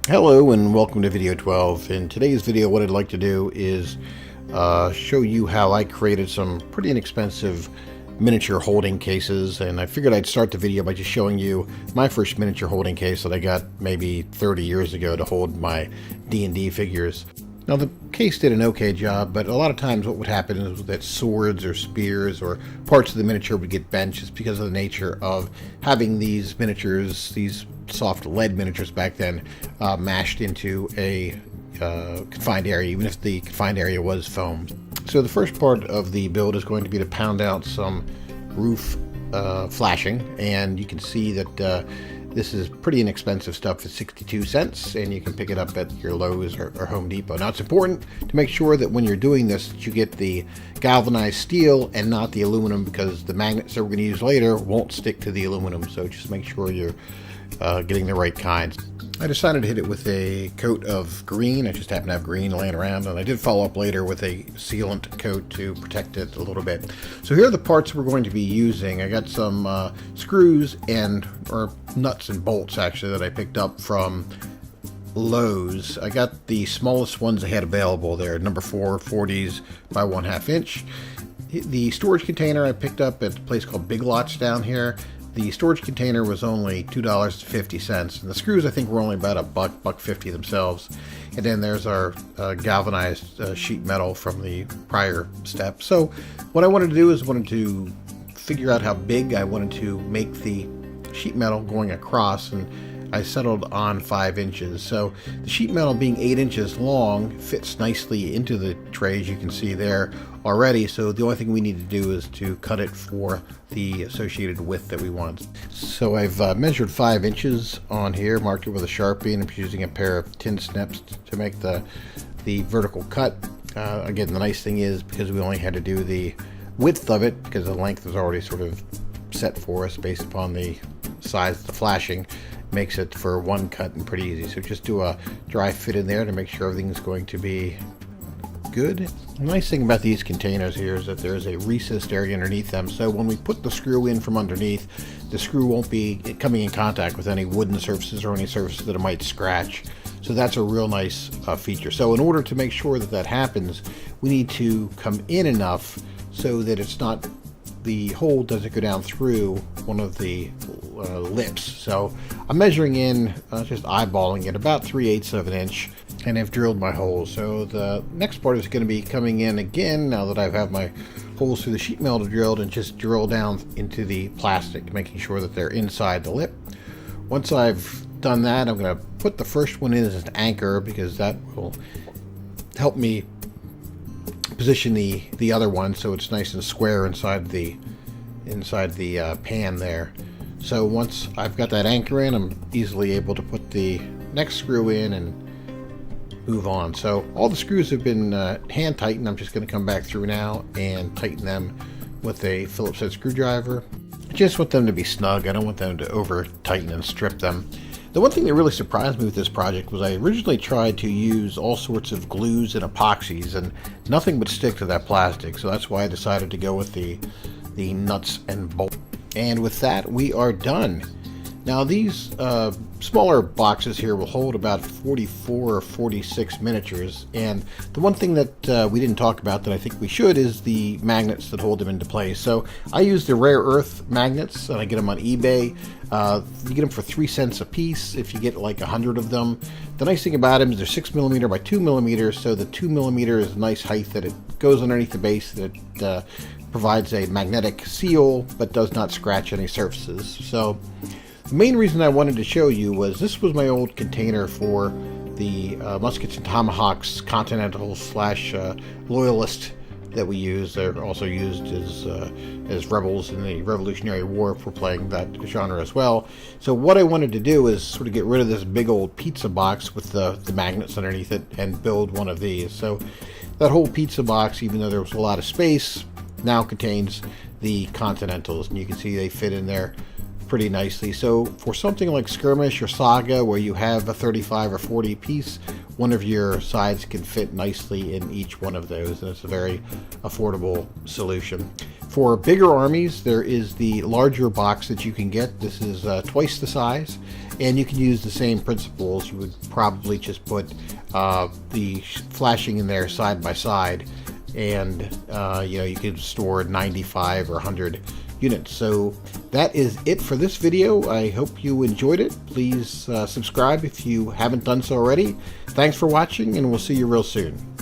Hello and welcome to Video 12. In today's video, what I'd like to do is show you how I created some pretty inexpensive miniature holding cases, and I figured I'd start the video by just showing you my first miniature holding case that I got maybe 30 years ago to hold my D&D figures. Now the case did an okay job, but a lot of times what would happen is that swords or spears or parts of the miniature would get bent just because of the nature of having these miniatures, these soft lead miniatures back then, mashed into a confined area, even if the confined area was foam. So the first part of the build is going to be to pound out some roof flashing, and you can see that this is pretty inexpensive stuff. It's 62 cents, and you can pick it up at your Lowe's or Home Depot. Now, it's important to make sure that when you're doing this, that you get the galvanized steel and not the aluminum, because the magnets that we're going to use later won't stick to the aluminum. So just make sure you're getting the right kinds. I decided to hit it with a coat of green. I just happen to have green laying around, and I did follow up later with a sealant coat to protect it a little bit. So here are the parts we're going to be using. I got some screws or nuts and bolts actually that I picked up from Lowe's. I got the smallest ones they had available there, number 4 40s by 1/2 inch. The storage container I picked up at a place called Big Lots down here. The storage container was only $2.50, and the screws I think were only about $1.50 themselves. And then there's our galvanized sheet metal from the prior step. So what I wanted to do is figure out how big I wanted to make the sheet metal going across, and I settled on 5 inches. So the sheet metal being 8 inches long fits nicely into the tray, as you can see there already. So the only thing we need to do is to cut it for the associated width that we want. So I've measured 5 inches on here, marked it with a Sharpie, and I'm using a pair of tin snips to make the vertical cut. Again, the nice thing is, because we only had to do the width of it, because the length was already sort of set for us based upon the size of the flashing, makes it for one cut and pretty easy. So just do a dry fit in there to make sure everything's going to be good. The nice thing about these containers here is that there's a recessed area underneath them, so when we put the screw in from underneath, the screw won't be coming in contact with any wooden surfaces or any surfaces that it might scratch. So that's a real nice feature. So in order to make sure that that happens, we need to come in enough so that the hole doesn't go down through one of the lips. So I'm measuring in, just eyeballing it, about 3/8 of an inch, and I've drilled my holes. So the next part is going to be coming in again, now that I have my holes through the sheet metal drilled, and just drill down into the plastic, making sure that they're inside the lip. Once I've done that, I'm going to put the first one in as an anchor, because that will help me position the other one so it's nice and square inside the pan there. So once I've got that anchor in, I'm easily able to put the next screw in and move on. So all the screws have been hand tightened. I'm just going to come back through now and tighten them with a Phillips head screwdriver. I just want them to be snug. I don't want them to over tighten and strip them. The one thing that really surprised me with this project was I originally tried to use all sorts of glues and epoxies, and nothing would stick to that plastic. So that's why I decided to go with the nuts and bolts. And with that, we are done. Now these smaller boxes here will hold about 44 or 46 miniatures, and the one thing that we didn't talk about that I think we should is the magnets that hold them into place. So I use the rare earth magnets, and I get them on eBay. You get them for 3 cents a piece if you get like 100 of them. The nice thing about them is they're 6mm by 2mm, so the 2mm is a nice height that it goes underneath the base, that it provides a magnetic seal but does not scratch any surfaces. So the main reason I wanted to show you was this was my old container for the muskets and tomahawks Continental / Loyalist that we use. They're also used as rebels in the Revolutionary War if we're playing that genre as well. So what I wanted to do is sort of get rid of this big old pizza box with the magnets underneath it and build one of these. So that whole pizza box, even though there was a lot of space, now contains the Continentals, and you can see they fit in there pretty nicely. So for something like Skirmish or Saga, where you have a 35 or 40 piece, one of your sides can fit nicely in each one of those, and it's a very affordable solution. For bigger armies, there is the larger box that you can get. This is twice the size, and you can use the same principles. You would probably just put the flashing in there side by side, and you could store 95 or 100 units. So that is it for this video. I hope you enjoyed it. Please subscribe if you haven't done so already. Thanks for watching, and we'll see you real soon.